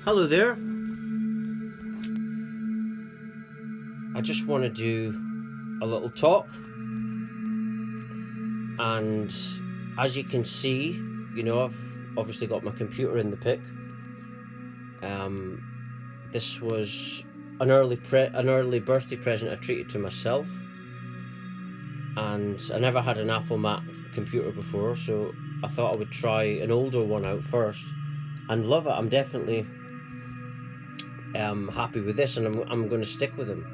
Hello there. I just want to do a little talk, and as you can see, I've obviously got my computer in the pick. This was an early birthday present I treated to myself, and I never had an Apple Mac computer before, so I thought I would try an older one out first and love it. I'm definitely happy with this, and I'm going to stick with them.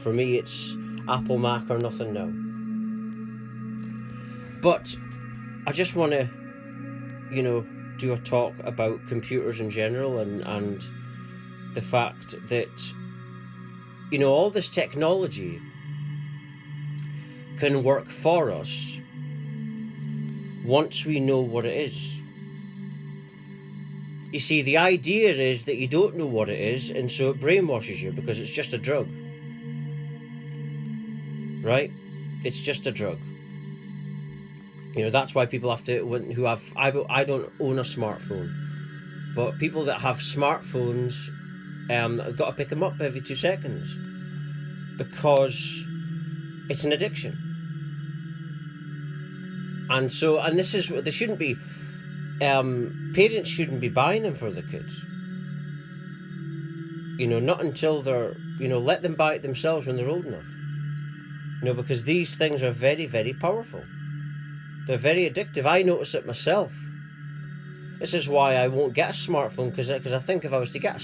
For me, it's Apple Mac or nothing now. But I just want to, do a talk about computers in general, and the fact that, all this technology can work for us once we know what it is. You see, the idea is that you don't know what it is, and so it brainwashes you because it's just a drug. Right? It's just a drug. That's why people have to, I don't own a smartphone, but people that have smartphones, have got to pick them up every 2 seconds because it's an addiction. And this is, there shouldn't be, parents shouldn't be buying them for the kids. Not until they're, let them buy it themselves when they're old enough. Because these things are very, very powerful. They're very addictive. I notice it myself. This is why I won't get a smartphone, because I think if I was to get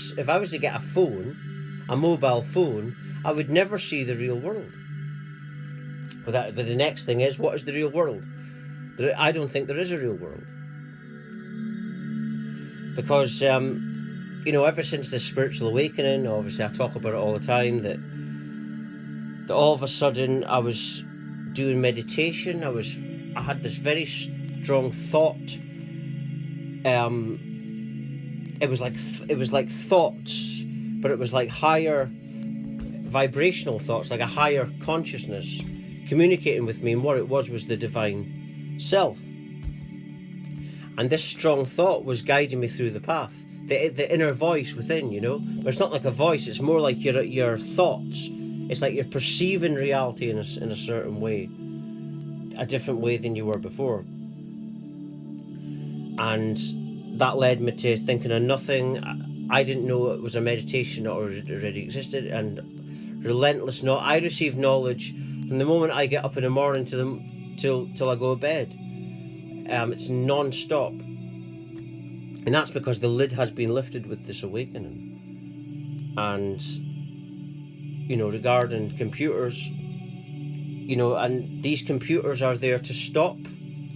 a phone, a mobile phone, I would never see the real world. But the next thing is, what is the real world? I don't think there is a real world. Because, ever since the spiritual awakening, obviously I talk about it all the time, that all of a sudden I was doing meditation. I had this very strong thought. It was like thoughts, but it was like higher vibrational thoughts, like a higher consciousness communicating with me, and what it was the divine self. And this strong thought was guiding me through the path, the inner voice within, But it's not like a voice, it's more like your thoughts. It's like you're perceiving reality in a certain way, a different way than you were before. And that led me to thinking of nothing. I didn't know it was a meditation that already existed, and relentless. I receive knowledge from the moment I get up in the morning till I go to bed. It's non-stop, and that's because the lid has been lifted with this awakening. And regarding computers, and these computers are there to stop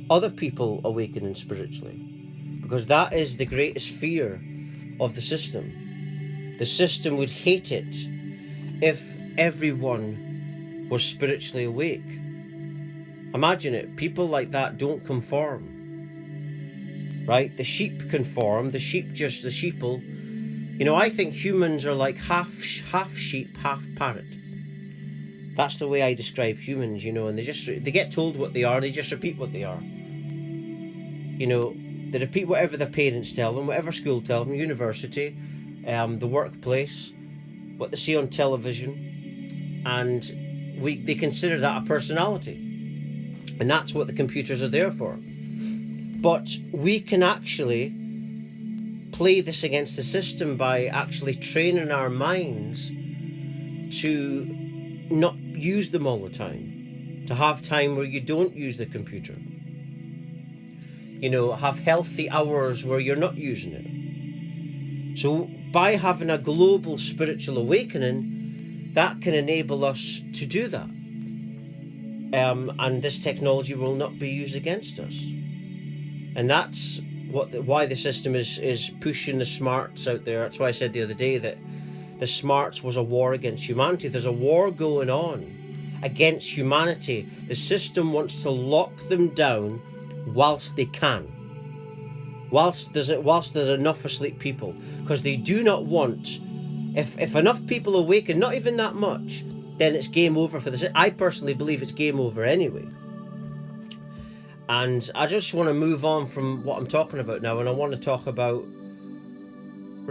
other people awakening spiritually, because that is the greatest fear of the system. The system would hate it if everyone was spiritually awake. Imagine it. People like that don't conform, right? The sheep conform. The sheeple. I think humans are like half sheep, half parrot. That's the way I describe humans, and they get told what they are, they just repeat what they are. They repeat whatever their parents tell them, whatever school tells them, university, the workplace, what they see on television, and they consider that a personality. And that's what the computers are there for. But we can actually play this against the system by actually training our minds to not use them all the time, to have time where you don't use the computer. Have healthy hours where you're not using it. So by having a global spiritual awakening, that can enable us to do that. And this technology will not be used against us. And that's why the system is pushing the smarts out there. That's why I said the other day that the smarts was a war against humanity. There's a war going on against humanity. The system wants to lock them down whilst they can, whilst there's enough asleep people, because they do not want, if enough people awaken, not even that much, then it's game over for this. I personally believe it's game over anyway. And I just want to move on from what I'm talking about now, and I want to talk about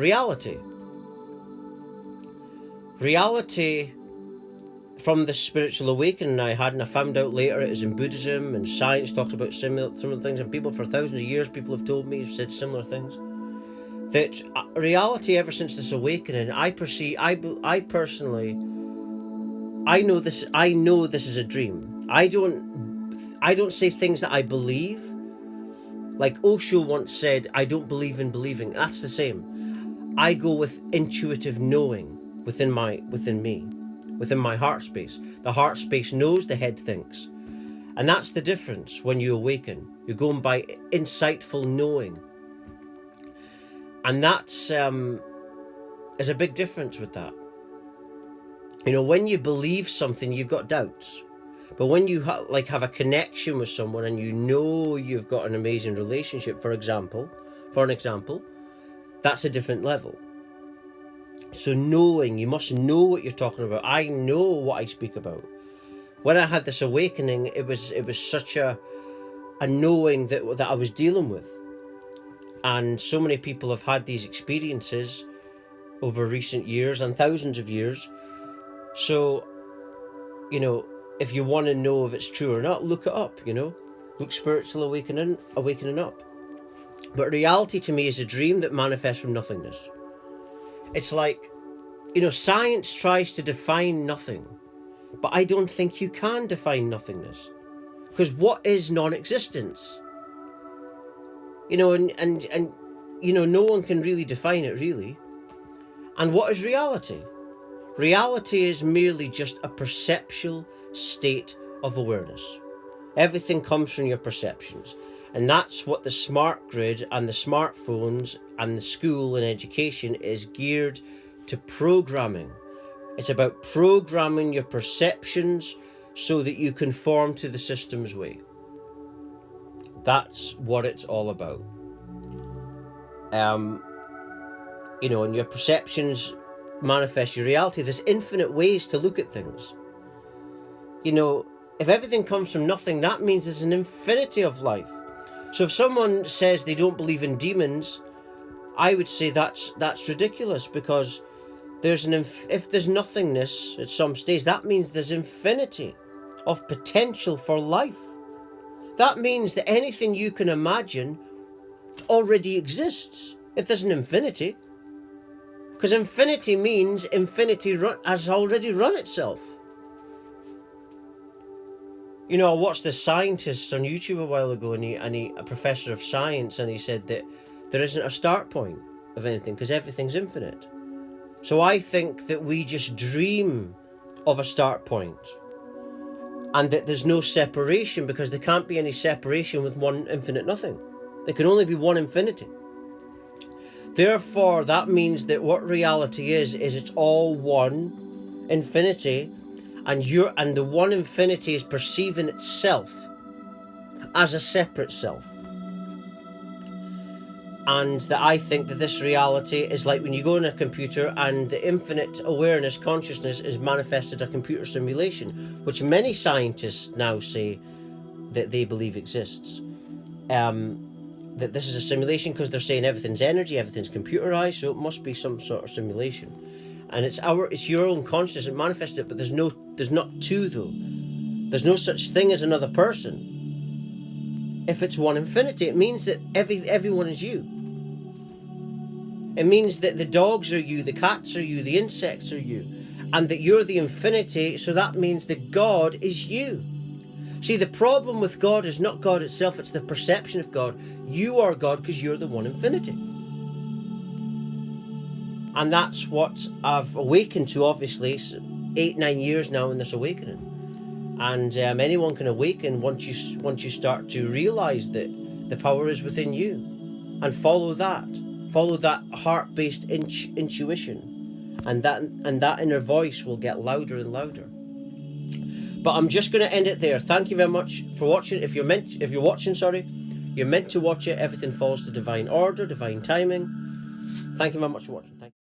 reality. Reality from the spiritual awakening I had, and I found out later it is in Buddhism, and science talks about similar things, and people for thousands of years, people have told me, have said similar things. That reality, ever since this awakening, I personally, I know this is a dream. I don't say things that I believe. Like Osho once said, I don't believe in believing. That's the same. I go with intuitive knowing within me, within my heart space. The heart space knows, the head thinks. And that's the difference when you awaken. You're going by insightful knowing. And that's there's a big difference with that. You know, when you believe something, you've got doubts. But when you have a connection with someone and you know you've got an amazing relationship, for an example, that's a different level. So knowing, you must know what you're talking about. I know what I speak about. When I had this awakening, it was such a knowing that I was dealing with. And so many people have had these experiences over recent years and thousands of years. So, you know, if you want to know if it's true or not, look it up, you know. Look spiritual awakening up. But reality to me is a dream that manifests from nothingness. It's like, you know, science tries to define nothing, but I don't think you can define nothingness. Because what is non-existence? You know, and you know, no one can really define it, really. And what is reality? Reality is merely just a perceptual state of awareness. Everything comes from your perceptions. And that's what the smart grid and the smartphones and the school and education is geared to programming. It's about programming your perceptions so that you conform to the system's way. That's what it's all about. You know, and your perceptions manifest your reality. There's infinite ways to look at things. You know, if everything comes from nothing, that means there's an infinity of life. So if someone says they don't believe in demons, I would say that's ridiculous, because if there's nothingness at some stage, that means there's infinity of potential for life. That means that anything you can imagine already exists if there's an infinity. Because infinity means infinity has already run itself. You know, I watched this scientist on YouTube a while ago, and he a professor of science, and he said that there isn't a start point of anything because everything's infinite. So I think that we just dream of a start point, and that there's no separation, because there can't be any separation with one infinite nothing. There can only be one infinity. Therefore, that means that what reality is it's all one infinity. And the one infinity is perceiving itself as a separate self. And that I think that this reality is like when you go in a computer and the infinite awareness, consciousness is manifested a computer simulation, which many scientists now say that they believe exists. That this is a simulation because they're saying everything's energy, everything's computerized, so it must be some sort of simulation. And it's your own consciousness that manifests it, but there's not two though. There's no such thing as another person. If it's one infinity, it means that everyone is you. It means that the dogs are you, the cats are you, the insects are you, and that you're the infinity, so that means that God is you. See, the problem with God is not God itself, it's the perception of God. You are God because you're the one infinity. And that's what I've awakened to, obviously. 8-9 years now in this awakening. And anyone can awaken once you start to realize that the power is within you. And follow that heart-based intuition. And that inner voice will get louder and louder. But I'm just going to end it there. Thank you very much for watching. If you're watching, you're meant to watch it. Everything falls to divine order, divine timing. Thank you very much for watching. Thank you.